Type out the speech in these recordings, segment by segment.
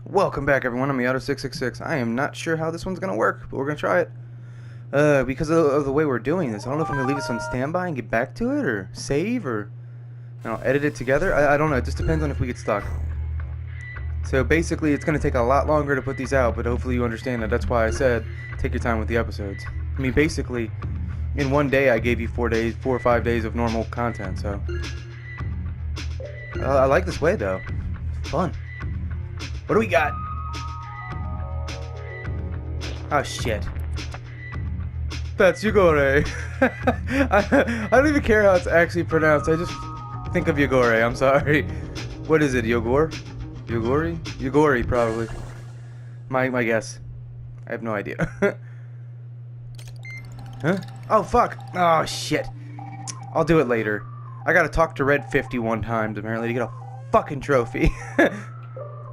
Welcome back, everyone. I'm Ayato666. I am not sure how this one's gonna work, but we're gonna try it. Because of the way we're doing this, I don't know if I'm gonna leave this on standby and get back to it, or save, or edit it together. I don't know. It just depends on if we get stuck. So basically, it's gonna take a lot longer to put these out, but hopefully you understand that. That's why I said take your time with the episodes. I mean, basically, in one day I gave you 4 or 5 days of normal content. So I like this way though. It's fun. What do we got? Oh shit. That's Yogore. I don't even care how it's actually pronounced. I just think of Yogore. I'm sorry. What is it? Yogore? Yogori? Yogori, probably. My guess. I have no idea. Huh? Oh fuck. Oh shit. I'll do it later. I gotta talk to Red 51 times apparently to get a fucking trophy.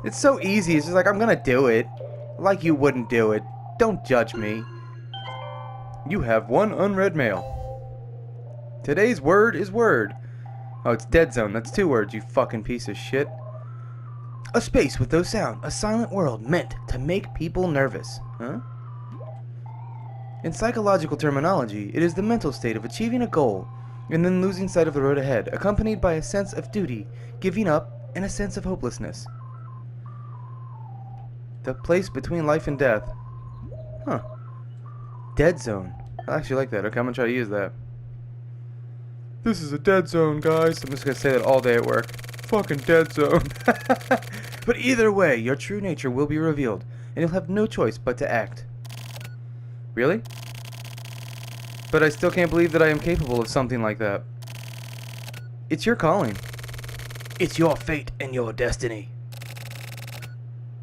It's so easy. It's just like, I'm gonna do it. Like you wouldn't do it. Don't judge me. You have one unread mail. Today's word is word. Oh, it's dead zone. That's 2 words, you fucking piece of shit. A space with no sound. A silent world meant to make people nervous. Huh? In psychological terminology, it is the mental state of achieving a goal and then losing sight of the road ahead, accompanied by a sense of duty, giving up, and a sense of hopelessness. The place between life and death. Huh. Dead zone. I actually like that. Okay, I'm gonna try to use that. This is a dead zone, guys. I'm just gonna say that all day at work. Fucking dead zone. But either way, your true nature will be revealed, and you'll have no choice but to act. Really? But I still can't believe that I am capable of something like that. It's your calling. It's your fate and your destiny.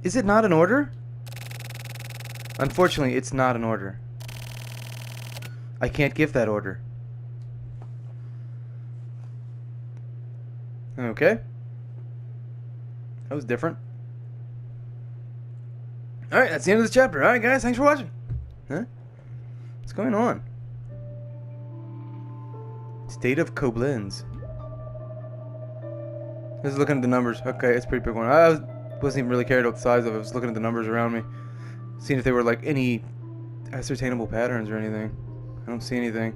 Is it not an order? Unfortunately, it's not an order. I can't give that order. Okay. That was different. Alright, that's the end of this chapter. Alright, guys, thanks for watching. Huh? What's going on? State of Koblenz. Just looking at the numbers. Okay, it's a pretty big one. Wasn't even really cared about the size of it. I was looking at the numbers around me, seeing if they were like any ascertainable patterns or anything. I don't see anything.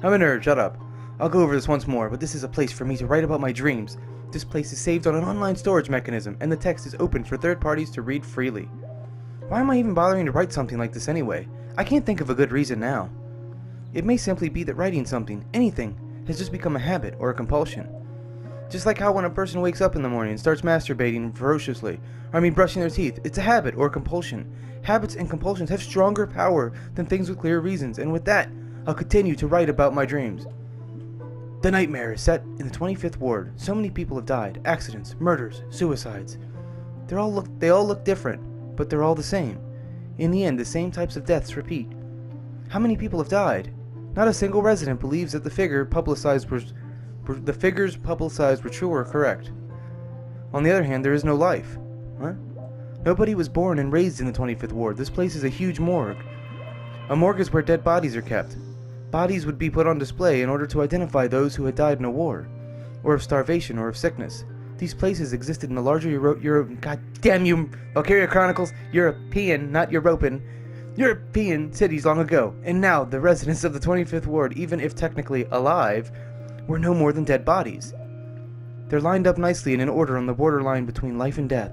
I'm a nerd, shut up. I'll go over this once more, but this is a place for me to write about my dreams. This place is saved on an online storage mechanism, and the text is open for third parties to read freely. Why am I even bothering to write something like this anyway? I can't think of a good reason now. It may simply be that writing something, anything, has just become a habit or a compulsion. Just like how when a person wakes up in the morning and starts masturbating ferociously, brushing their teeth, it's a habit or a compulsion. Habits and compulsions have stronger power than things with clear reasons, and with that, I'll continue to write about my dreams. The nightmare is set in the 25th ward. So many people have died. Accidents, murders, suicides. They all look different, but they're all the same. In the end, the same types of deaths repeat. How many people have died? Not a single resident believes that the figures publicized were true or correct. On the other hand, there is no life. What? Nobody was born and raised in the 25th ward. This place is a huge morgue. A morgue is where dead bodies are kept. Bodies would be put on display in order to identify those who had died in a war, or of starvation, or of sickness. These places existed in the larger Valkyria Chronicles, European, not European, European cities long ago, and now the residents of the 25th ward, even if technically alive, were no more than dead bodies. They're lined up nicely in an order on the borderline between life and death.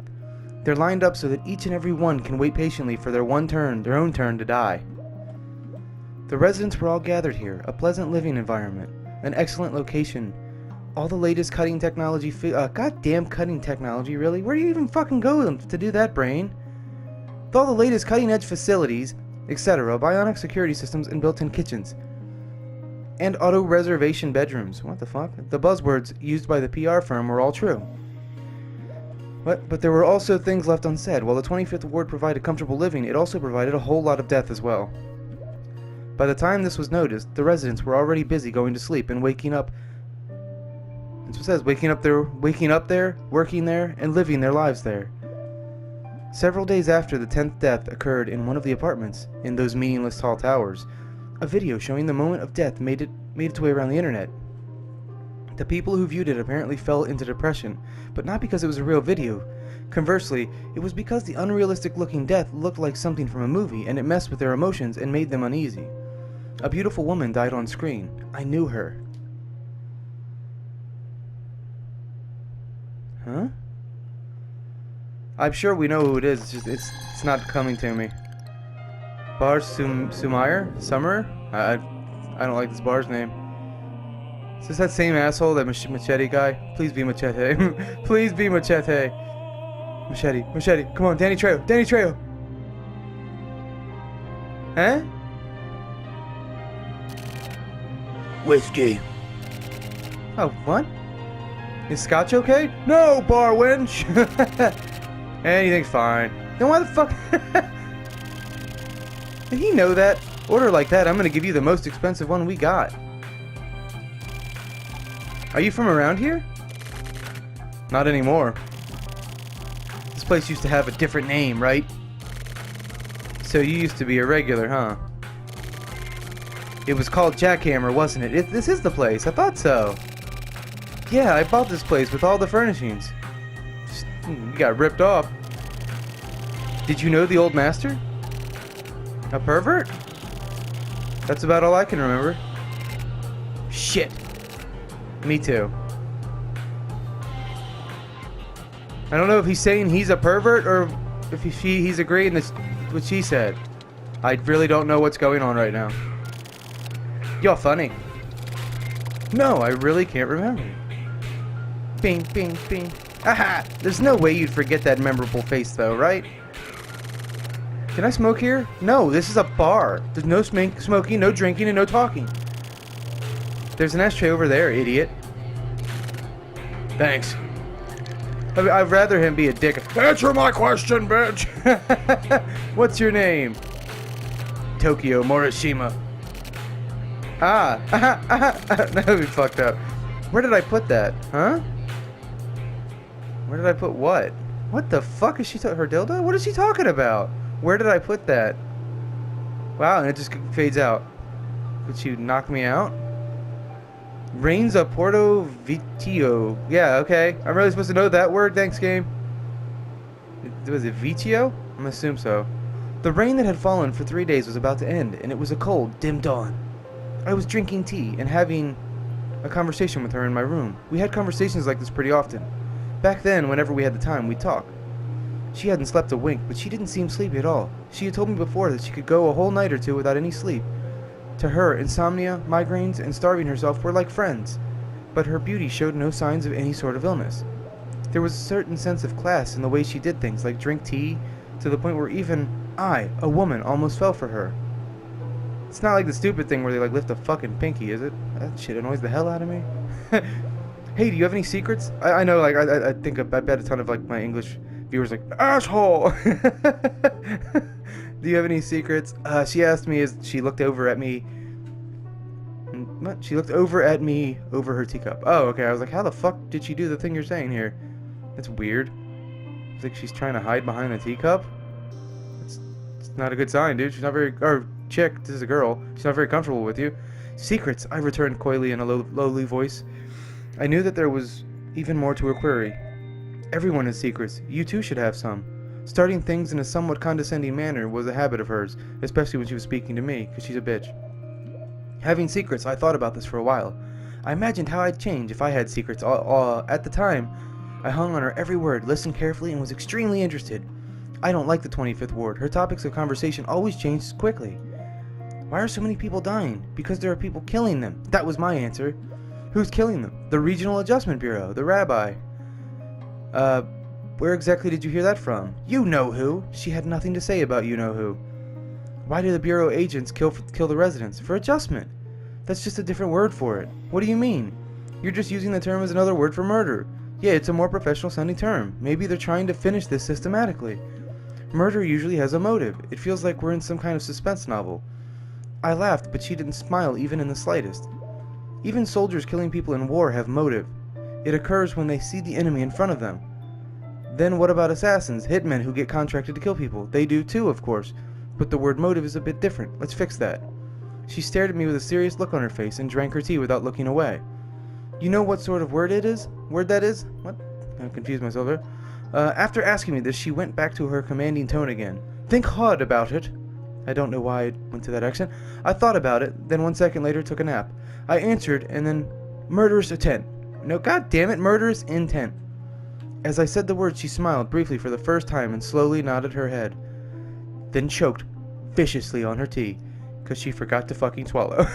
They're lined up so that each and every one can wait patiently for their own turn to die. The residents were all gathered here, a pleasant living environment, an excellent location, all the latest cutting technology, goddamn cutting technology, really? Where do you even fucking go to do that, brain? With all the latest cutting edge facilities, etc., bionic security systems and built-in kitchens. And auto-reservation bedrooms. What the fuck? The buzzwords used by the PR firm were all true. But there were also things left unsaid. While the 25th ward provided comfortable living, it also provided a whole lot of death as well. By the time this was noticed, the residents were already busy going to sleep and waking up. That's what it says, waking up there, working there, and living their lives there. Several days after the 10th death occurred in one of the apartments in those meaningless tall towers, a video showing the moment of death made its way around the internet. The people who viewed it apparently fell into depression, but not because it was a real video. Conversely, it was because the unrealistic-looking death looked like something from a movie, and it messed with their emotions and made them uneasy. A beautiful woman died on screen. I knew her. Huh? I'm sure we know who it is. It's not coming to me. Bar Sumayer? Summer? I don't like this bar's name. Is this that same asshole, that Machete guy? Please be Machete. Please be Machete. Machete. Come on, Danny Trejo. Huh? Whiskey. Oh, what? Is Scotch okay? No, bar wench! Anything's fine. Then why the fuck? Did he know that? Order like that, I'm gonna give you the most expensive one we got. Are you from around here? Not anymore. This place used to have a different name, right? So you used to be a regular, huh? It was called Jackhammer, wasn't it? This is the place. I thought so. Yeah, I bought this place with all the furnishings. You got ripped off. Did you know the old master? A pervert? That's about all I can remember. Shit. Me too. I don't know if he's saying he's a pervert or if he's agreeing with what she said. I really don't know what's going on right now. Y'all funny. No, I really can't remember. Bing, bing, bing. Aha! There's no way you'd forget that memorable face though, right? Can I smoke here? No, this is a bar. There's no smoking, no drinking, and no talking. There's an ashtray over there, idiot. Thanks. I'd rather him be a dick. Answer my question, bitch! What's your name? Tokyo Morishima. That would be fucked up. Where did I put that? Huh? Where did I put what? What the fuck is she her dildo? What is she talking about? Where did I put that? Wow, and it just fades out. Would you knock me out? Rains of Porto Vecchio. Yeah, okay. I'm really supposed to know that word? Thanks, game. Was it Vecchio? I'm gonna assume so. The rain that had fallen for 3 days was about to end, and it was a cold, dim dawn. I was drinking tea and having a conversation with her in my room. We had conversations like this pretty often. Back then, whenever we had the time, we'd talk. She hadn't slept a wink, but she didn't seem sleepy at all. She had told me before that she could go a whole night or two without any sleep. To her, insomnia, migraines, and starving herself were like friends, but her beauty showed no signs of any sort of illness. There was a certain sense of class in the way she did things, like drink tea, to the point where even I, a woman, almost fell for her. It's not like the stupid thing where they lift a fucking pinky, is it? That shit annoys the hell out of me. Hey, do you have any secrets? I know, I think I bet a ton of my English viewers asshole. Do you have any secrets? She asked me as she looked over at me. What? She looked over at me over her teacup. Oh, okay. I was like, how the fuck did she do the thing you're saying here? That's weird. It's like she's trying to hide behind the teacup. It's not a good sign, dude. She's not very... Or, chick, this is a girl. She's not very comfortable with you. Secrets, I returned coyly in a lowly voice. I knew that there was even more to her query. Everyone has secrets. You too should have some. Starting things in a somewhat condescending manner was a habit of hers, especially when she was speaking to me, because she's a bitch. Having secrets, I thought about this for a while. I imagined how I'd change if I had secrets. At the time, I hung on her every word, listened carefully, and was extremely interested. I don't like the 25th Ward. Her topics of conversation always changed quickly. Why are so many people dying? Because there are people killing them. That was my answer. Who's killing them? The Regional Adjustment Bureau, the rabbi. Where exactly did you hear that from? You know who. She had nothing to say about you know who. Why do the Bureau agents kill the residents? For adjustment. That's just a different word for it. What do you mean? You're just using the term as another word for murder. Yeah, it's a more professional sounding term. Maybe they're trying to finish this systematically. Murder usually has a motive. It feels like we're in some kind of suspense novel. I laughed, but she didn't smile even in the slightest. Even soldiers killing people in war have motive. It occurs when they see the enemy in front of them. Then what about assassins, hitmen who get contracted to kill people? They do too, of course. But the word motive is a bit different. Let's fix that. She stared at me with a serious look on her face and drank her tea without looking away. You know what sort of word that is? What? I confused myself there. After asking me this, she went back to her commanding tone again. Think hard about it. I don't know why I went to that accent. I thought about it, then 1 second later took a nap. I answered, and then, murderous intent. No, god damn it, murderous intent. As I said the words, she smiled briefly for the first time and slowly nodded her head. Then choked viciously on her tea, because she forgot to fucking swallow.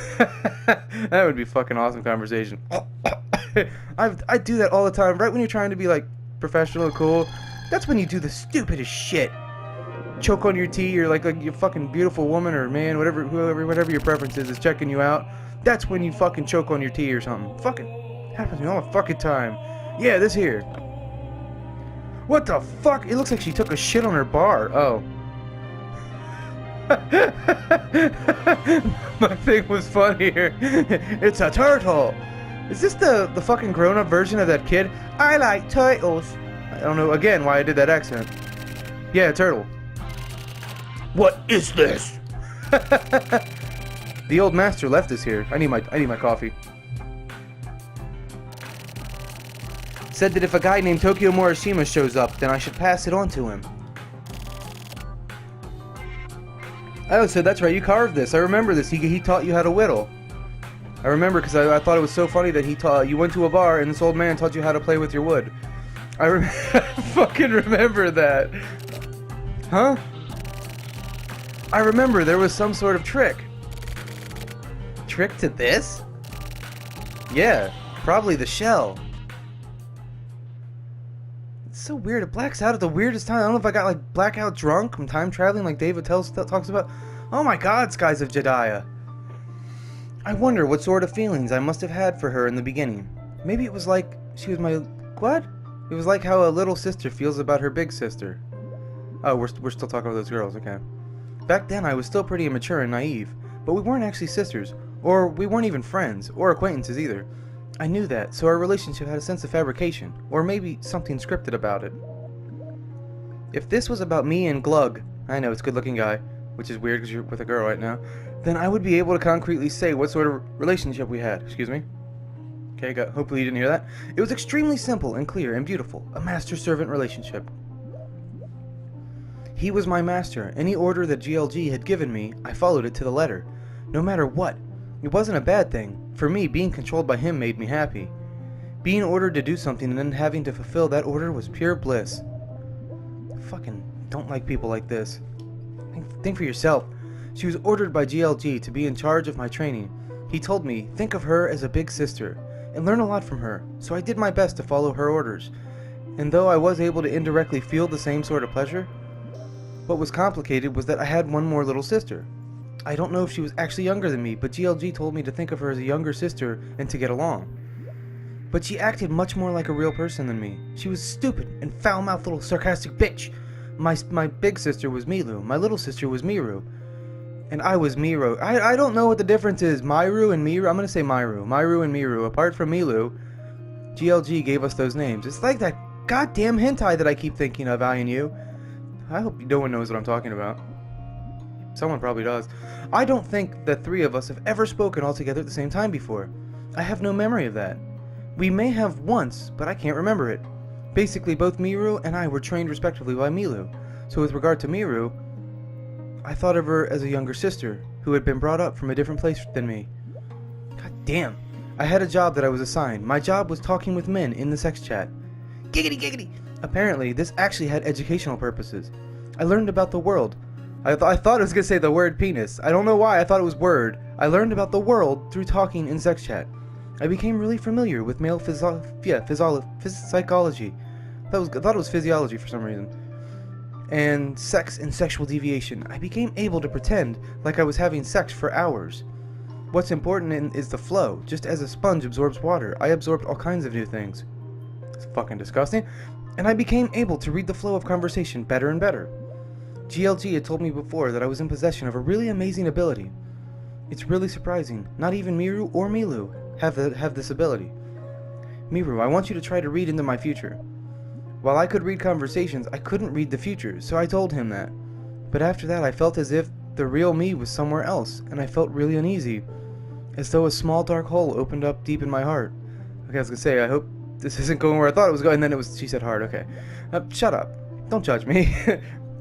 That would be fucking awesome conversation. I do that all the time, right when you're trying to be, like, professional and cool. That's when you do the stupidest shit. Choke on your tea, or like your fucking beautiful woman or man, whatever your preference is checking you out. That's when you fucking choke on your tea or something. Fucking happens to me all the fucking time. Yeah, this here. What the fuck? It looks like she took a shit on her bar. Oh. My thing was funnier. It's a turtle. Is this the fucking grown-up version of that kid? I like turtles. I don't know again why I did that accent. Yeah, turtle. What is this? The old master left us here. I need my coffee. Said that if a guy named Tokyo Morishima shows up, then I should pass it on to him. Oh, so that's right, you carved this. I remember this. He taught you how to whittle. I remember because I thought it was so funny that you went to a bar and this old man taught you how to play with your wood. I fucking remember that. Huh? I remember there was some sort of trick. Trick to this? Yeah, probably the shell. It's so weird. It blacks out at the weirdest time. I don't know if I got like blackout drunk from time traveling like David talks about. Oh my god, Skies of Jediah. I wonder what sort of feelings I must have had for her in the beginning. Maybe it was like she was my... What? It was like how a little sister feels about her big sister. Oh, we're still talking about those girls, okay. Back then, I was still pretty immature and naive, but we weren't actually sisters, or we weren't even friends, or acquaintances either. I knew that, so our relationship had a sense of fabrication, or maybe something scripted about it. If this was about me and Glug, I know it's a good-looking guy, which is weird because you're with a girl right now, then I would be able to concretely say what sort of relationship we had. Excuse me? Okay, hopefully you didn't hear that. It was extremely simple and clear and beautiful, a master-servant relationship. He was my master. Any order that GLG had given me, I followed it to the letter. No matter what. It wasn't a bad thing. For me, being controlled by him made me happy. Being ordered to do something and then having to fulfill that order was pure bliss. I fucking don't like people like this. Think for yourself. She was ordered by GLG to be in charge of my training. He told me, think of her as a big sister, and learn a lot from her, so I did my best to follow her orders. And though I was able to indirectly feel the same sort of pleasure, what was complicated was that I had one more little sister. I don't know if she was actually younger than me, but GLG told me to think of her as a younger sister and to get along. But she acted much more like a real person than me. She was stupid and foul-mouthed little sarcastic bitch. My big sister was Milu, my little sister was Miru, and I was Miru. I don't know what the difference is, Myru and Miru. I'm gonna say Myru. Myru and Miru. Apart from Milu, GLG gave us those names. It's like that goddamn hentai that I keep thinking of, I and you. I hope no one knows what I'm talking about. Someone probably does. I don't think the three of us have ever spoken all together at the same time before. I have no memory of that. We may have once, but I can't remember it. Basically, both Miru and I were trained respectively by Milu. So with regard to Miru, I thought of her as a younger sister, who had been brought up from a different place than me. God damn. I had a job that I was assigned. My job was talking with men in the sex chat. Giggity giggity! Apparently, this actually had educational purposes. I learned about the world. I thought I was going to say the word penis. I don't know why I thought it was word. I learned about the world through talking in sex chat. I became really familiar with male psychology. I thought it was physiology for some reason. And sex and sexual deviation. I became able to pretend like I was having sex for hours. What's important is the flow. Just as a sponge absorbs water, I absorbed all kinds of new things. It's fucking disgusting. And I became able to read the flow of conversation better and better. GLG had told me before that I was in possession of a really amazing ability. It's really surprising. Not even Miru or Milu have this ability. Miru, I want you to try to read into my future. While I could read conversations, I couldn't read the future, so I told him that. But after that, I felt as if the real me was somewhere else, and I felt really uneasy, as though a small dark hole opened up deep in my heart. Okay, I was gonna say, I hope this isn't going where I thought it was going. And then she said hard. Okay. Shut up. Don't judge me.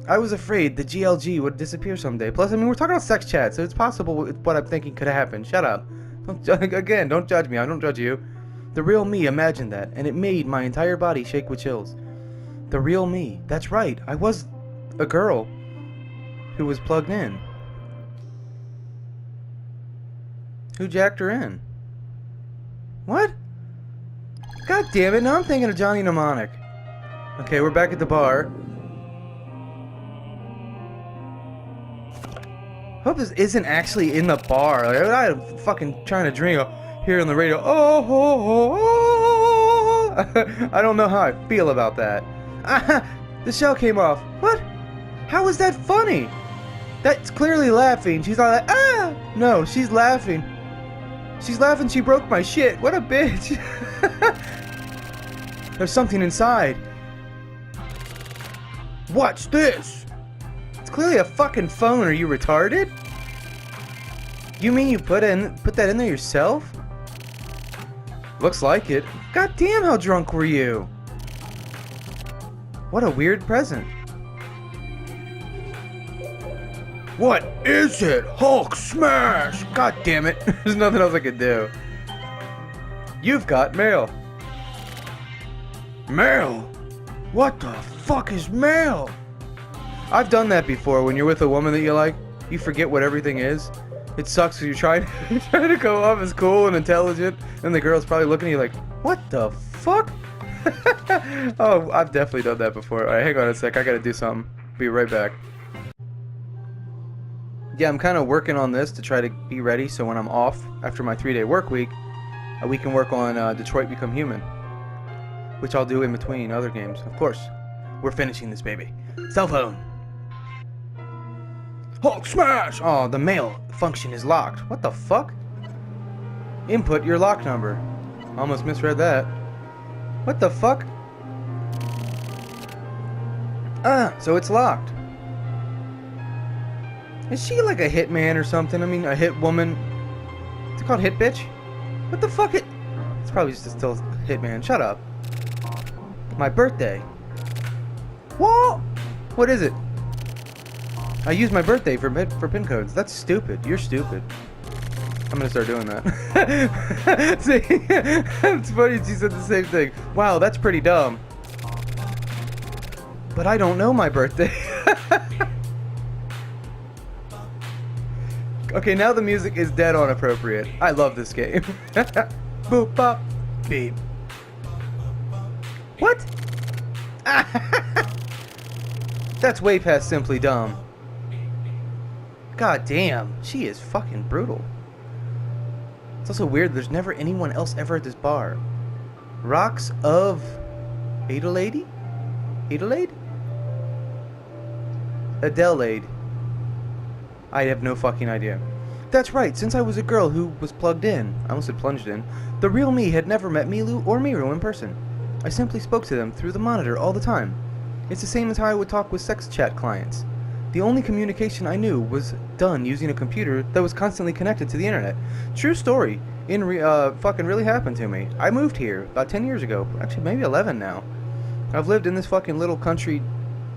I was afraid the GLG would disappear someday. Plus, I mean, we're talking about sex chat, so it's possible what I'm thinking could have happened. Shut up. Again, don't judge me. I don't judge you. The real me imagined that, and it made my entire body shake with chills. The real me. That's right. I was a girl who was plugged in. Who jacked her in? What? God damn it, now I'm thinking of Johnny Mnemonic. Okay, we're back at the bar. Hope this isn't actually in the bar. Like, I'm fucking trying to drink here on the radio. I don't know how I feel about that. The shell came off. What? How is that funny? That's clearly laughing. She's not like, ah! No, she's laughing. She's laughing she broke my shit. What a bitch. There's something inside. What's this? It's clearly a fucking phone. Are you retarded? You mean you put that in there yourself? Looks like it. God damn, how drunk were you? What a weird present. What is it? Hulk smash! God damn it. There's nothing else I could do. You've got mail. Mail? What the fuck is mail? I've done that before. When you're with a woman that you like, you forget what everything is. It sucks because you're trying to go off as cool and intelligent, and the girl's probably looking at you like, what the fuck? Oh, I've definitely done that before. Alright, hang on a sec. I gotta do something. Be right back. Yeah, I'm kind of working on this to try to be ready so when I'm off after my 3-day work week, we can work on Detroit Become Human, which I'll do in between other games. Of course, we're finishing this baby. Cell phone. Hulk smash! Oh, the mail function is locked. What the fuck? Input your lock number. Almost misread that. What the fuck? So it's locked. Is she like a hitman or something? I mean, a hit woman. Is it called hit bitch? What the fuck? It's probably just still hitman. Shut up. My birthday. What? What is it? I use my birthday for pin codes. That's stupid. You're stupid. I'm gonna start doing that. See? It's funny she said the same thing. Wow, that's pretty dumb. But I don't know my birthday. Okay, now the music is dead on appropriate. I love this game. Boop bop beep. What? That's way past simply dumb. God damn, she is fucking brutal. It's also weird there's never anyone else ever at this bar. Rocks of Adelaide? Adelaide? Adelaide. I have no fucking idea. That's right, since I was a girl who was plugged in, I almost said plunged in, the real me had never met Milu or Miru in person. I simply spoke to them through the monitor all the time. It's the same as how I would talk with sex chat clients. The only communication I knew was done using a computer that was constantly connected to the internet. True story. Fucking really happened to me. I moved here about 10 years ago. Actually, maybe 11 now. I've lived in this fucking little country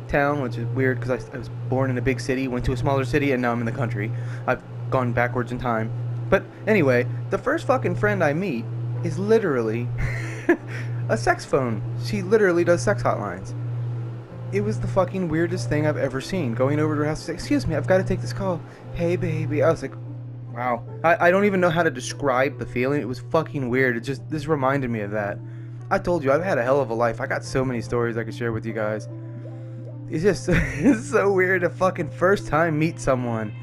town, which is weird because I was born in a big city, went to a smaller city, and now I'm in the country. I've gone backwards in time. But anyway, the first fucking friend I meet is literally a sex phone. She literally does sex hotlines. It was the fucking weirdest thing I've ever seen. Going over to her house and saying, excuse me, I've got to take this call. Hey, baby. I was like, wow. I don't even know how to describe the feeling. It was fucking weird. This reminded me of that. I told you, I've had a hell of a life. I got so many stories I could share with you guys. It's just, it's so weird to fucking first time meet someone.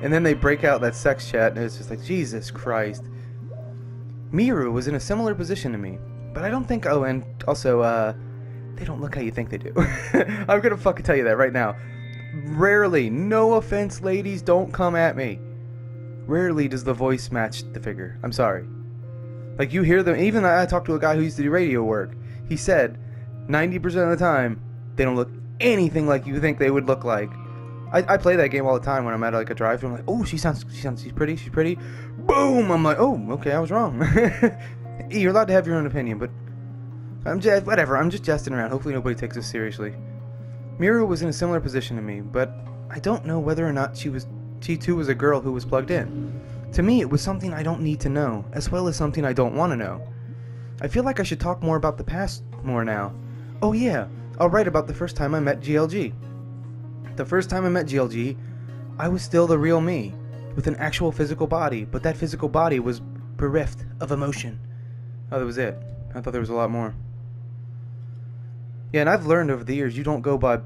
And then they break out that sex chat, and it's just like, Jesus Christ. Miru was in a similar position to me. But I don't think, oh, and also, they don't look how you think they do. I'm gonna fucking tell you that right now. Rarely, no offense ladies, don't come at me. Rarely does the voice match the figure. I'm sorry. Like, you hear them, even I talked to a guy who used to do radio work. He said, 90% of the time, they don't look anything like you think they would look like. I play that game all the time when I'm at like a drive-thru. I'm like, oh, she's pretty. Boom! I'm like, oh, okay, I was wrong. You're allowed to have your own opinion, but Whatever, I'm just jesting around. Hopefully nobody takes this seriously. Miru was in a similar position to me, but I don't know whether or not she too was a girl who was plugged in. To me, it was something I don't need to know, as well as something I don't want to know. I feel like I should talk more about the past more now. Oh yeah, I'll write about the first time I met GLG. The first time I met GLG, I was still the real me, with an actual physical body, but that physical body was bereft of emotion. Oh, that was it. I thought there was a lot more. Yeah, and I've learned over the years you don't go by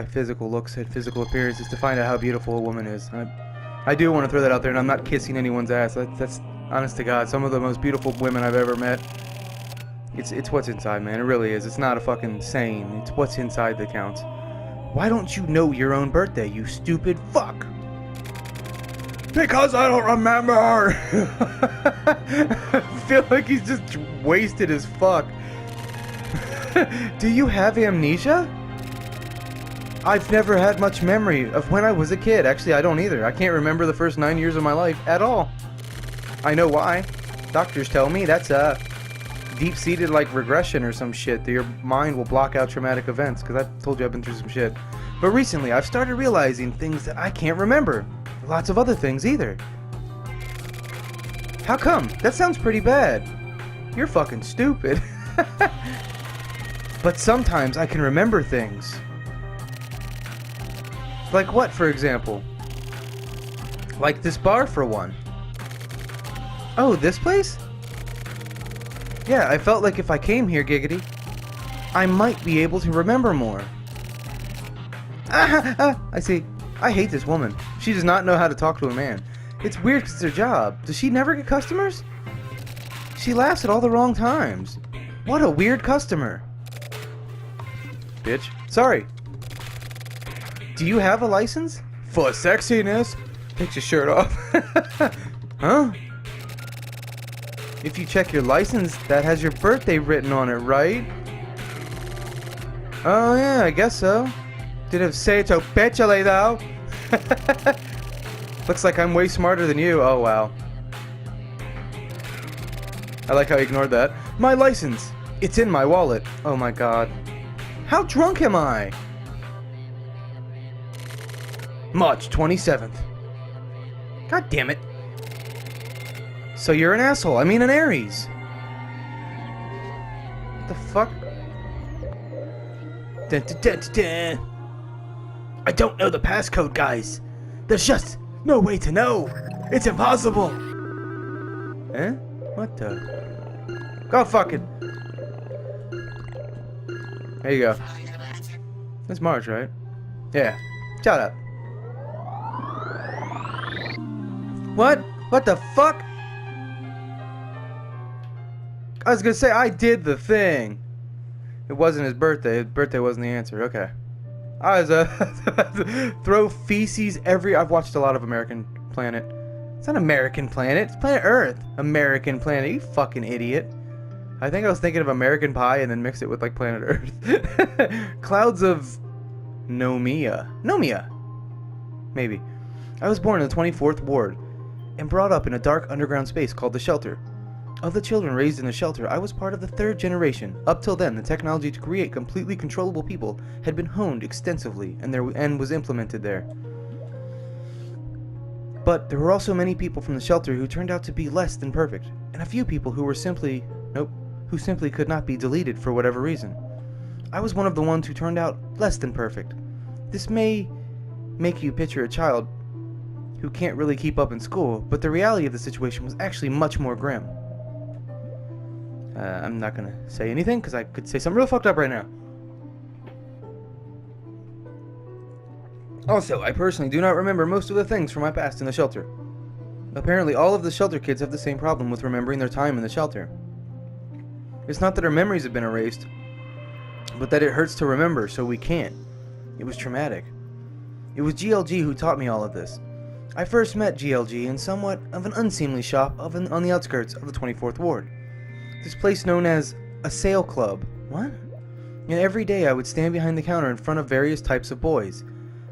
physical looks and physical appearances to find out how beautiful a woman is. I do want to throw that out there, and I'm not kissing anyone's ass. That's honest to God, some of the most beautiful women I've ever met. It's what's inside, man. It really is. It's not a fucking saying. It's what's inside that counts. Why don't you know your own birthday, you stupid fuck? Because I don't remember. I feel like he's just wasted as fuck. Do you have amnesia? I've never had much memory of when I was a kid. Actually, I don't either. I can't remember the first 9 years of my life at all. I know why. Doctors tell me that's a deep-seated like regression or some shit, that your mind will block out traumatic events, because I told you I've been through some shit. But recently, I've started realizing things that I can't remember. Lots of other things either. How come? That sounds pretty bad. You're fucking stupid. But sometimes I can remember things. Like what, for example? Like this bar, for one. Oh, this place? Yeah, I felt like if I came here, Giggity, I might be able to remember more. I see. I hate this woman. She does not know how to talk to a man. It's weird because it's her job. Does she never get customers? She laughs at all the wrong times. What a weird customer. Bitch. Sorry. Do you have a license? For sexiness? Takes your shirt off. Huh? If you check your license, that has your birthday written on it, right? Oh yeah, I guess so. Did it say to bitchily though? Looks like I'm way smarter than you. Oh wow. I like how he ignored that. My license! It's in my wallet. Oh my god. How drunk am I? March 27th. God damn it. So you're an asshole. I mean an Aries. What the fuck? Dun, dun, dun, dun, dun. I don't know the passcode, guys. There's just no way to know. It's impossible. Eh? What the? Go fuck it. There you go. That's March, right? Yeah. Shut up. What? What the fuck? I was gonna say, I did the thing. It wasn't his birthday. His birthday wasn't the answer. Okay. I was throw feces every... I've watched a lot of American Planet. It's not American Planet. It's Planet Earth. American Planet. You fucking idiot. I think I was thinking of American Pie and then mixed it with like Planet Earth. Clouds of Nomia. Maybe. I was born in the 24th Ward and brought up in a dark underground space called the Shelter. Of the children raised in the shelter, I was part of the third generation. Up till then, the technology to create completely controllable people had been honed extensively and was implemented there. But there were also many people from the shelter who turned out to be less than perfect, and a few people who were simply could not be deleted for whatever reason. I was one of the ones who turned out less than perfect. This may make you picture a child who can't really keep up in school, but the reality of the situation was actually much more grim. I'm not gonna say anything because I could say something real fucked up right now. Also, I personally do not remember most of the things from my past in the shelter. Apparently, all of the shelter kids have the same problem with remembering their time in the shelter. It's not that our memories have been erased, but that it hurts to remember, so we can't. It was traumatic. It was GLG who taught me all of this. I first met GLG in somewhat of an unseemly shop on the outskirts of the 24th Ward. This place known as a sale club. What? And every day I would stand behind the counter in front of various types of boys.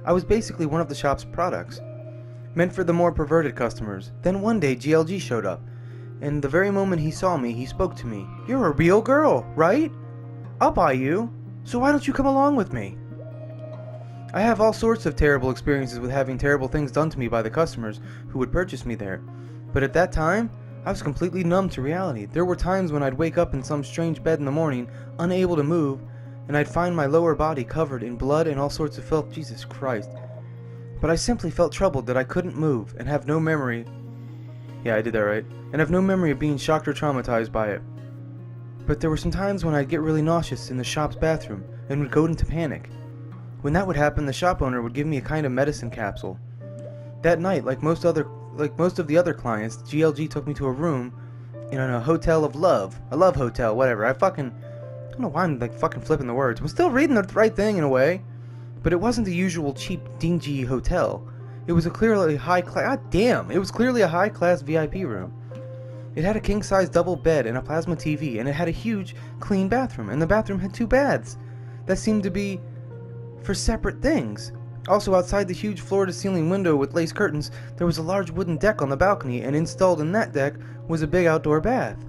I was basically one of the shop's products, meant for the more perverted customers. Then one day GLG showed up, and the very moment he saw me, he spoke to me. You're a real girl, right? I'll buy you. So why don't you come along with me? I have all sorts of terrible experiences with having terrible things done to me by the customers who would purchase me there. But at that time, I was completely numb to reality. There were times when I'd wake up in some strange bed in the morning, unable to move, and I'd find my lower body covered in blood and all sorts of filth. Jesus Christ. But I simply felt troubled that I couldn't move and have no memory. Yeah, I did that right. And have no memory of being shocked or traumatized by it. But there were some times when I'd get really nauseous in the shop's bathroom and would go into panic. When that would happen, the shop owner would give me a kind of medicine capsule. That night, like most of the other clients, GLG took me to a room in a hotel of love. A love hotel, whatever. I don't know why I'm fucking flipping the words. I'm still reading the right thing in a way. But it wasn't the usual cheap, dingy hotel. It was clearly a high-class VIP room. It had a king-size double bed and a plasma TV, and it had a huge, clean bathroom, and the bathroom had 2 baths that seemed to be for separate things. Also, outside the huge floor-to-ceiling window with lace curtains, there was a large wooden deck on the balcony, and installed in that deck was a big outdoor bath.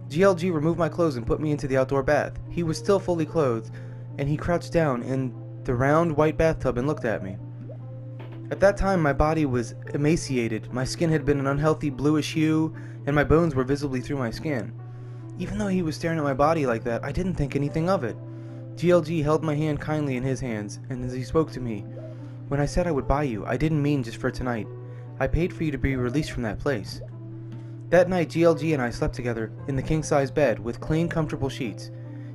GLG removed my clothes and put me into the outdoor bath. He was still fully clothed, and he crouched down in the round white bathtub and looked at me. At that time, my body was emaciated, my skin had been an unhealthy bluish hue, and my bones were visibly through my skin. Even though he was staring at my body like that, I didn't think anything of it. GLG held my hand kindly in his hands, and as he spoke to me, "When I said I would buy you, I didn't mean just for tonight. I paid for you to be released from that place." That night, GLG and I slept together in the king-size bed with clean, comfortable sheets.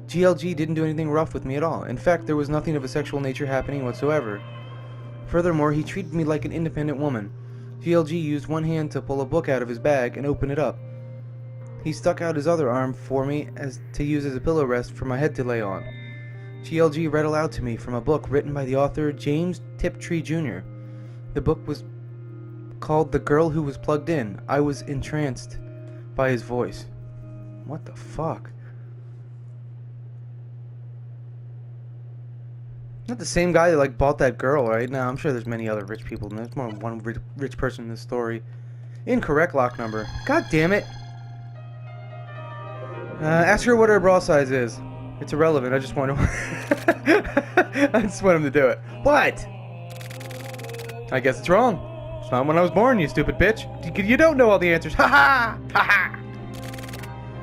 GLG didn't do anything rough with me at all. In fact, there was nothing of a sexual nature happening whatsoever. Furthermore, he treated me like an independent woman. GLG used one hand to pull a book out of his bag and open it up. He stuck out his other arm for me to use as a pillow rest for my head to lay on. GLG read aloud to me from a book written by the author James Tiptree Jr. The book was called The Girl Who Was Plugged In. I was entranced by his voice. What the fuck? Not the same guy that bought that girl, right? No, I'm sure there's many other rich people. There's more than one rich person in this story. Incorrect lock number. God damn it. Ask her what her bra size is. It's irrelevant. I just want to. I just want him to do it. What? I guess it's wrong. It's not when I was born, you stupid bitch. You don't know all the answers. Ha ha! Ha ha!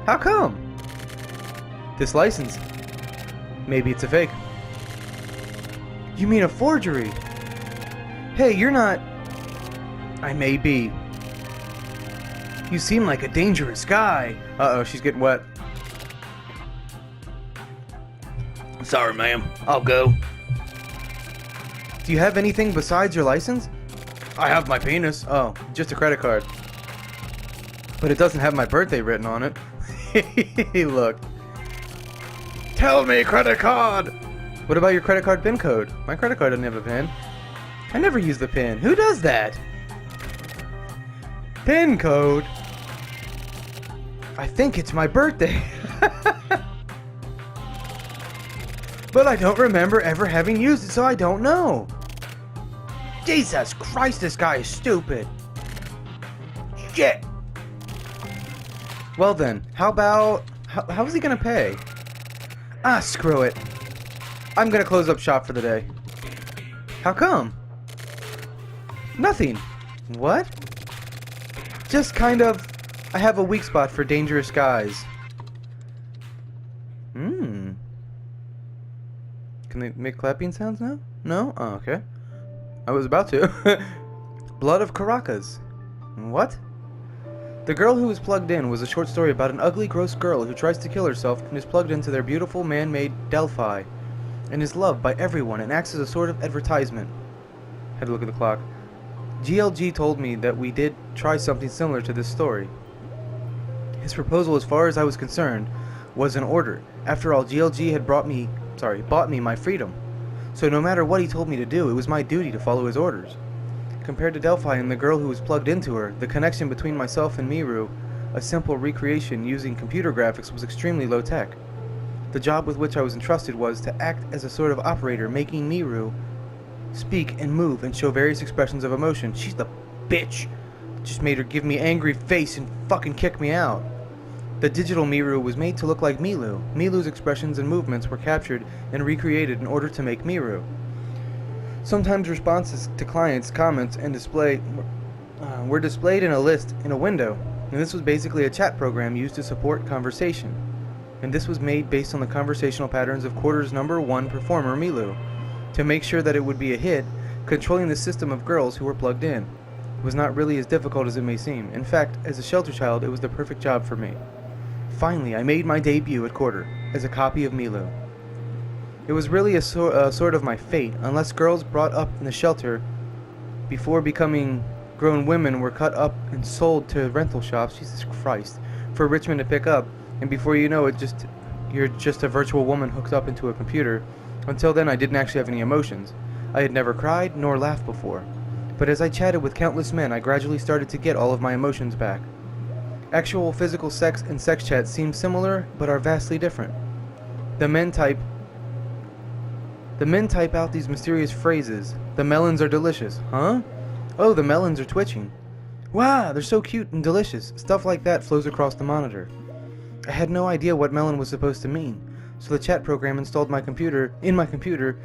How come? This license. Maybe it's a fake. You mean a forgery? Hey, you're not... I may be. You seem like a dangerous guy. Uh-oh, she's getting wet. Sorry, ma'am. I'll go. Do you have anything besides your license? I have my penis. Oh, just a credit card. But it doesn't have my birthday written on it. Look. Tell me, credit card! What about your credit card PIN code? My credit card doesn't have a PIN. I never use the PIN. Who does that? PIN code? I think it's my birthday. But I don't remember ever having used it, so I don't know. Jesus Christ, this guy is stupid. Shit. Well then, how about... How is he gonna pay? Ah, screw it. I'm gonna close up shop for the day. How come? Nothing. What? Just kind of... I have a weak spot for dangerous guys. Can they make clapping sounds now? No? Oh, okay. I was about to. Blood of Caracas. What? The Girl Who Was Plugged In was a short story about an ugly, gross girl who tries to kill herself and is plugged into their beautiful man-made Delphi, and is loved by everyone and acts as a sort of advertisement. Had to look at the clock. GLG told me that we did try something similar to this story. His proposal, as far as I was concerned, was an order. After all, GLG had bought me my freedom. So no matter what he told me to do, it was my duty to follow his orders. Compared to Delphi and the girl who was plugged into her, the connection between myself and Miru, a simple recreation using computer graphics, was extremely low-tech. The job with which I was entrusted was to act as a sort of operator, making Miru speak and move and show various expressions of emotion. She's the bitch. Just made her give me angry face and fucking kick me out. The digital Miru was made to look like Milu. Milu's expressions and movements were captured and recreated in order to make Miru. Sometimes responses to clients' comments and display were displayed in a list in a window, and this was basically a chat program used to support conversation. And this was made based on the conversational patterns of quarter's number 1 performer Milu. To make sure that it would be a hit, controlling the system of girls who were plugged in was not really as difficult as it may seem. In fact, as a shelter child, it was the perfect job for me. Finally, I made my debut at quarter as a copy of Milu. It was really a sort of my fate, unless girls brought up in the shelter before becoming grown women were cut up and sold to rental shops, Jesus Christ, for rich men to pick up, and before you know it, you're just a virtual woman hooked up into a computer. Until then, I didn't actually have any emotions. I had never cried nor laughed before. But as I chatted with countless men, I gradually started to get all of my emotions back. Actual physical sex and sex chat seem similar, but are vastly different. The men type out these mysterious phrases. The melons are delicious. Huh? Oh, the melons are twitching. Wow, they're so cute and delicious. Stuff like that flows across the monitor. I had no idea what melon was supposed to mean, so the chat program installed in my computer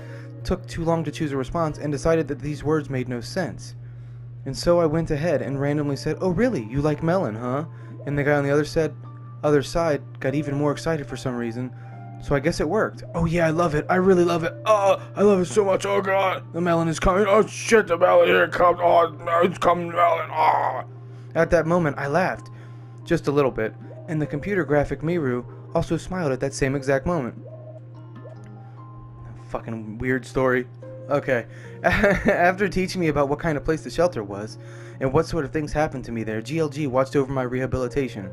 took too long to choose a response and decided that these words made no sense. And so I went ahead and randomly said, "Oh really, you like melon, huh?" And the guy on the other side got even more excited for some reason. So I guess it worked. "Oh yeah, I love it. I really love it. Oh, I love it so much. Oh god, the melon is coming. Oh shit, the melon here comes. Oh, it's coming, melon. Oh." At that moment, I laughed, just a little bit, and the computer graphic Miru also smiled at that same exact moment. Fucking weird story. Okay. After teaching me about what kind of place the shelter was, and what sort of things happened to me there, GLG watched over my rehabilitation.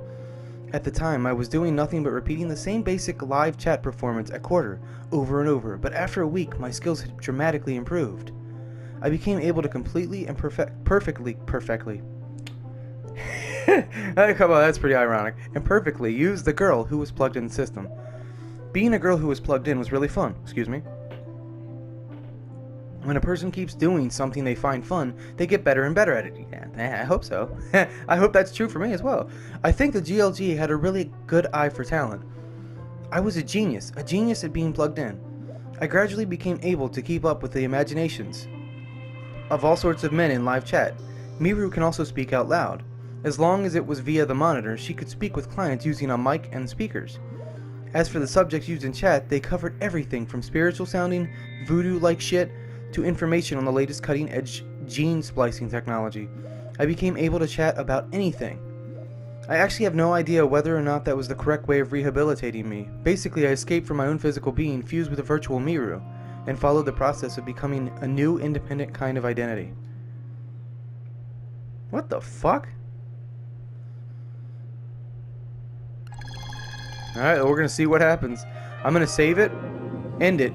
At the time, I was doing nothing but repeating the same basic live chat performance at quarter, over and over, but after a week, my skills had dramatically improved. I became able to completely and perfectly. Come on, that's pretty ironic. And perfectly use the girl who was plugged in the system. Being a girl who was plugged in was really fun. Excuse me. When a person keeps doing something they find fun, they get better and better at it. Yeah, I hope so. I hope that's true for me as well. I think the GLG had a really good eye for talent. I was a genius at being plugged in. I gradually became able to keep up with the imaginations of all sorts of men in live chat. Miru can also speak out loud. As long as it was via the monitor, she could speak with clients using a mic and speakers. As for the subjects used in chat, they covered everything from spiritual sounding, voodoo-like shit, to information on the latest cutting-edge gene splicing technology. I became able to chat about anything. I actually have no idea whether or not that was the correct way of rehabilitating me. Basically, I escaped from my own physical being fused with a virtual Miru, and followed the process of becoming a new independent kind of identity. What the fuck? Alright, we're gonna see what happens. I'm gonna save it, end it,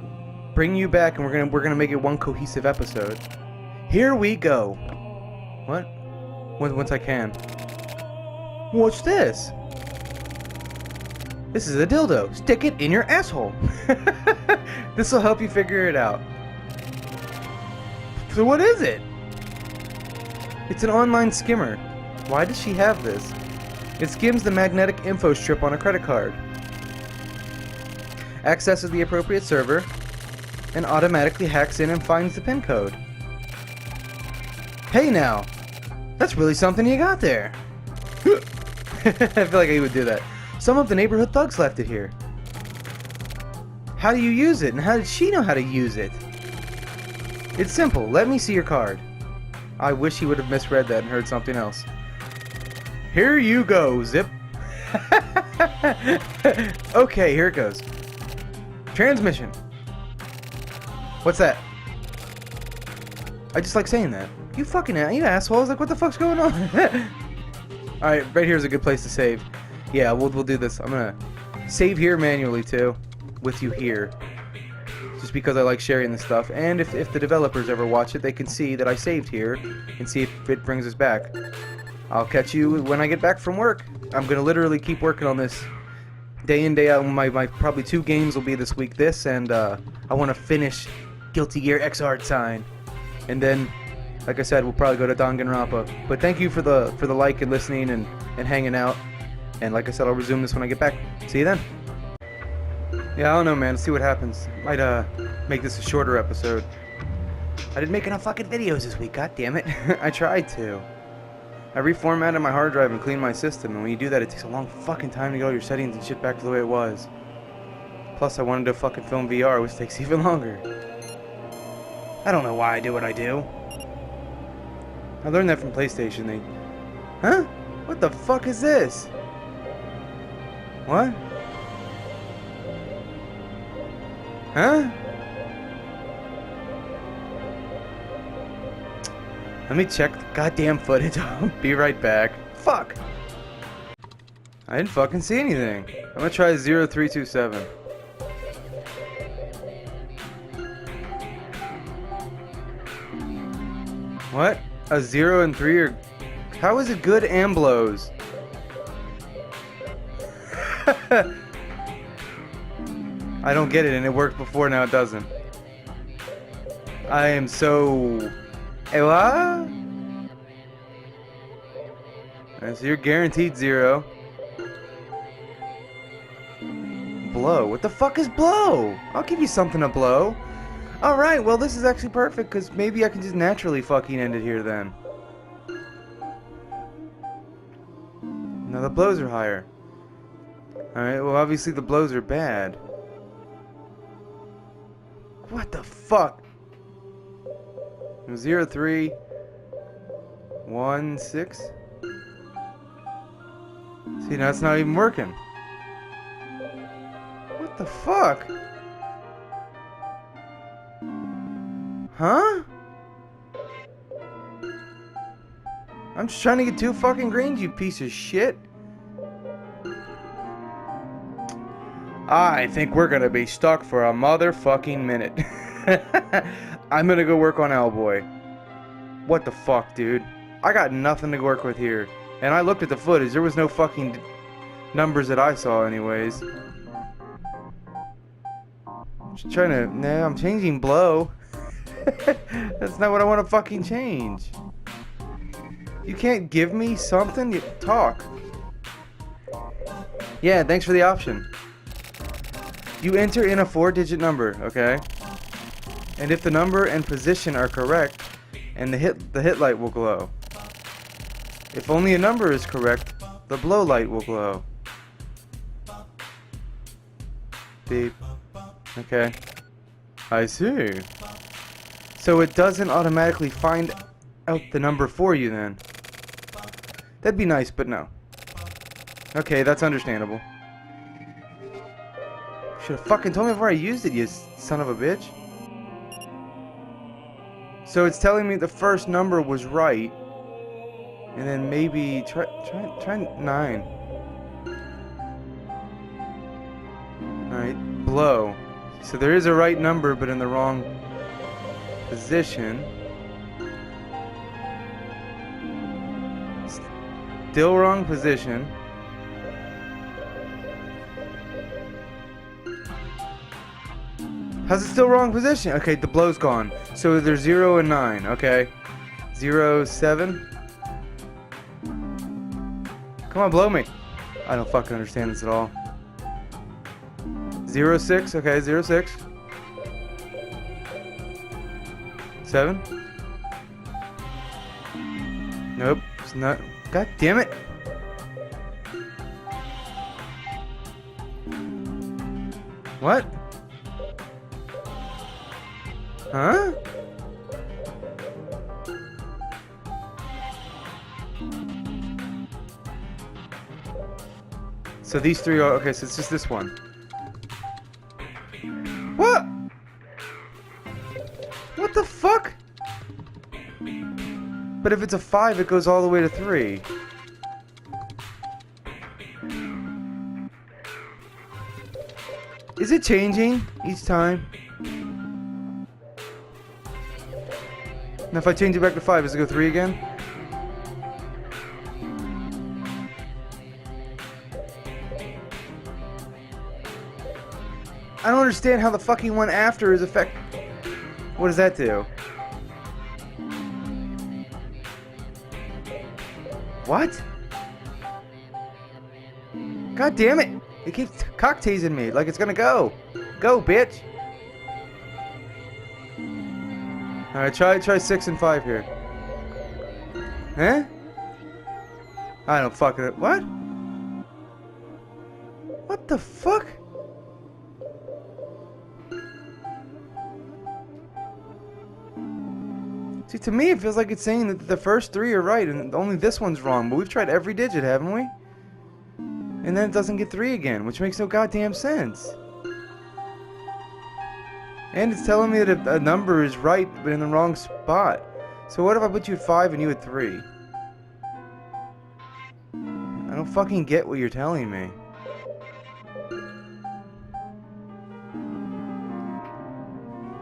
bring you back, and we're gonna make it one cohesive episode. Here we go. What? Once I can. What's this? This is a dildo. Stick it in your asshole. This will help you figure it out. So what is it? It's an online skimmer. Why does she have this? It skims the magnetic info strip on a credit card, accesses the appropriate server, and automatically hacks in and finds the PIN code. Hey now! That's really something you got there! I feel like I would do that. Some of the neighborhood thugs left it here. How do you use it, and how did she know how to use it? It's simple. Let me see your card. I wish he would have misread that and heard something else. Here you go, Zip. Okay, here it goes. Transmission. What's that? I just like saying that. You fucking assholes. Like, what the fuck's going on? Alright, right here is a good place to save. Yeah, we'll do this. I'm gonna save here manually, too. With you here. Just because I like sharing this stuff. And if the developers ever watch it, they can see that I saved here. And see if it brings us back. I'll catch you when I get back from work. I'm gonna literally keep working on this. Day in, day out. My probably 2 games will be this week. This, and I want to finish Guilty Gear Xrd Sign. And then, like I said, we'll probably go to Danganronpa. But thank you for the like and listening and hanging out. And like I said, I'll resume this when I get back. See you then. Yeah, I don't know, man. Let's see what happens. Might make this a shorter episode. I didn't make enough fucking videos this week, god damn it. I tried to. I reformatted my hard drive and cleaned my system, and when you do that, it takes a long fucking time to get all your settings and shit back to the way it was. Plus, I wanted to fucking film VR, which takes even longer. I don't know why I do what I do. I learned that from PlayStation. Huh? What the fuck is this? What? Huh? Let me check the goddamn footage. I'll be right back. Fuck! I didn't fucking see anything. I'm gonna try 0327. What? A 0 and 3 are... How is it good and blows? I don't get it, and it worked before, now it doesn't. I am so... Hey, what? Alright, so you're guaranteed 0. Blow. What the fuck is blow? I'll give you something to blow. Alright, well this is actually perfect, because maybe I can just naturally fucking end it here then. No, the blows are higher. Alright, well obviously the blows are bad. What the fuck? 0, 3, 1, 6. See, now it's not even working. What the fuck? Huh? I'm just trying to get 2 fucking greens, you piece of shit. I think we're gonna be stuck for a motherfucking minute. I'm gonna go work on Owlboy. What the fuck, dude? I got nothing to work with here. And I looked at the footage, there was no fucking numbers that I saw anyways. Just trying to... Nah, I'm changing blow. That's not what I want to fucking change. You can't give me something? You talk. Yeah, thanks for the option. You enter in a 4-digit number, okay? And if the number and position are correct, and the hit light will glow. If only a number is correct, the blow light will glow. Beep. Okay. I see. So it doesn't automatically find out the number for you then. That'd be nice, but no. Okay, that's understandable. Should've fucking told me before I used it, you son of a bitch. So it's telling me the first number was right. And then maybe try 9. Alright, blow. So there is a right number but in the wrong position. Still wrong position. How's it still wrong position? Okay, the blow's gone. So there's 0 and 9, okay. 0, 7. Come on, blow me. I don't fucking understand this at all. 0, 6, okay, 0, 6. 7. Nope, it's not. God damn it. What? Huh? So these 3 are... Okay, so it's just this one. What? What the fuck? But if it's a 5, it goes all the way to 3. Is it changing each time? Now if I change it back to 5, does it go 3 again? I don't understand how the fucking one after is affect... What does that do? God damn it! It keeps cock teasing me like it's gonna go. Go, bitch! Alright, try 6 and 5 here. Huh? I don't fucking... What? What the fuck? See, to me it feels like it's saying that the first 3 are right and only this one's wrong. But we've tried every digit, haven't we? And then it doesn't get 3 again, which makes no goddamn sense. And it's telling me that a number is right, but in the wrong spot. So what if I put you at 5 and you at 3? I don't fucking get what you're telling me.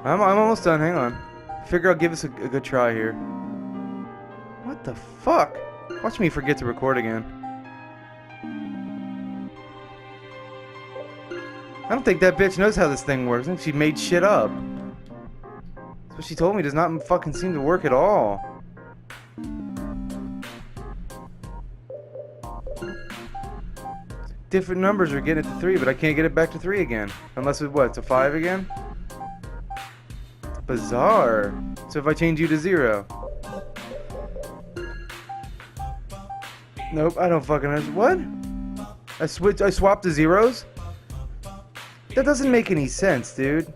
I'm almost done, hang on. Figure I'll give us a good try here. What the fuck? Watch me forget to record again. I don't think that bitch knows how this thing works. I think she made shit up. That's what she told me. Does not fucking seem to work at all. Different numbers are getting it to 3, but I can't get it back to 3 again. Unless it's what? It's a 5 again? It's bizarre. So if I change you to 0. Nope, I don't fucking know. What? I swapped to zeros? That doesn't make any sense, dude.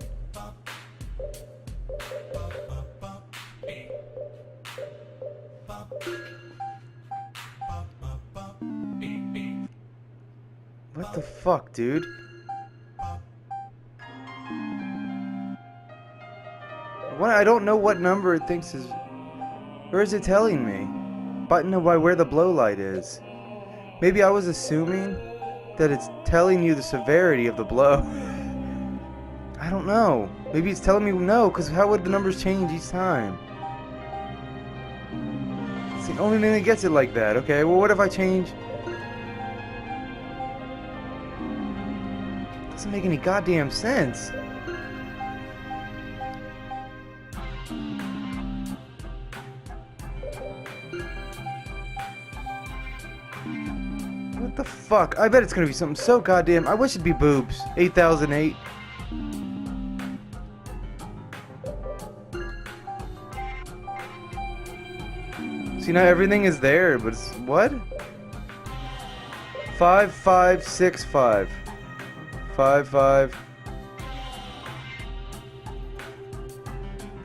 What the fuck, dude? What? I don't know what number it thinks is... Or is it telling me? But no, by where the blow light is. Maybe I was assuming that it's telling you the severity of the blow. I don't know. Maybe it's telling me no, because how would the numbers change each time? It's the only thing that gets it like that. Okay, well what if I change... Doesn't make any goddamn sense. What the fuck? I bet it's gonna be something so goddamn... I wish it'd be boobs. 8008. See, now everything is there, but it's... What? 5565. 55.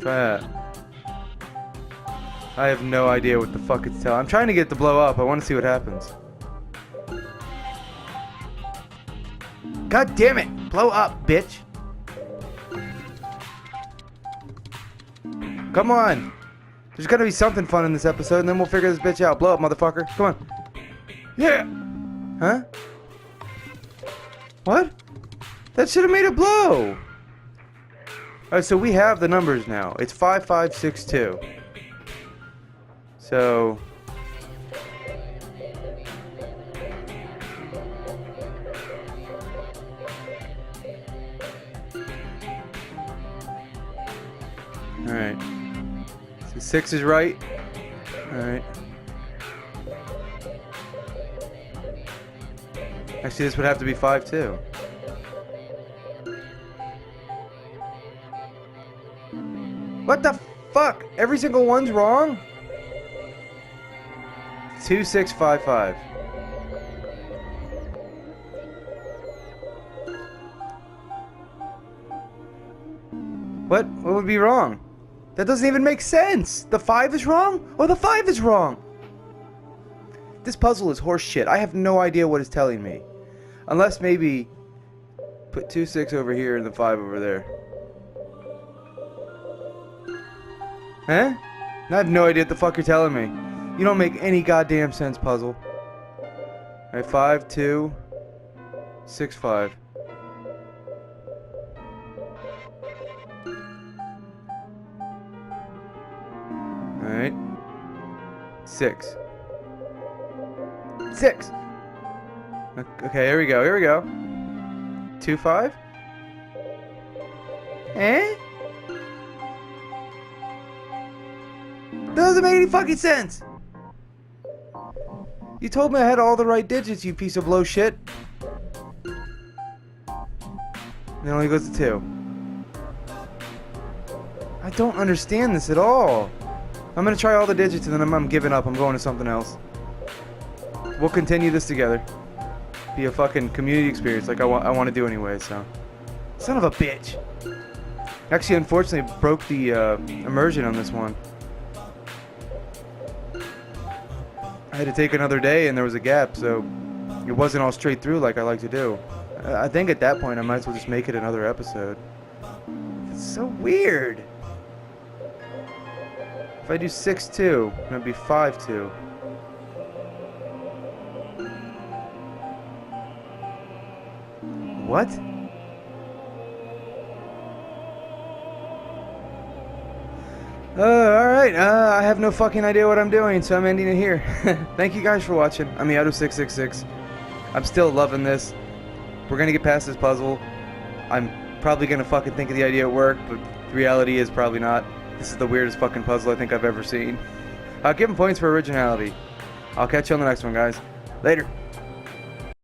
Try that. I have no idea what the fuck it's telling. I'm trying to get it to blow up. I want to see what happens. God damn it! Blow up, bitch! Come on! There's gotta be something fun in this episode, and then we'll figure this bitch out. Blow up, motherfucker. Come on. Yeah! Huh? What? That should have made it blow! Alright, so we have the numbers now. It's 5562. So... Alright. So 6 is right. Alright. Actually, this would have to be 5 too. What the fuck? Every single one's wrong? 2655. What? What would be wrong? That doesn't even make sense. The 5 is wrong? Or the 5 is wrong? This puzzle is horse shit. I have no idea what it's telling me. Unless maybe put 2 6 over here and the 5 over there. Huh? I have no idea what the fuck you're telling me. You don't make any goddamn sense, puzzle. Alright, 5 2 6 5. Alright. 6. 6! Okay, here we go, here we go. 2 5? Eh? That doesn't make any fucking sense! You told me I had all the right digits, you piece of blow shit. It only goes to 2. I don't understand this at all. I'm gonna try all the digits and then I'm giving up. I'm going to something else. We'll continue this together. Be a fucking community experience like I want to do anyway, so. Son of a bitch. Actually, unfortunately, broke the immersion on this one. I had to take another day and there was a gap, so it wasn't all straight through like I like to do. I think at that point I might as well just make it another episode. It's so weird. If I do 6-2, it'd be 5-2. What? Alright, I have no fucking idea what I'm doing, so I'm ending it here. Thank you guys for watching. I'm Ayato666. I'm still loving this. We're gonna get past this puzzle. I'm probably gonna fucking think of the idea at work, but the reality is probably not. This is the weirdest fucking puzzle I think I've ever seen. I'll give them points for originality. I'll catch you on the next one, guys. Later.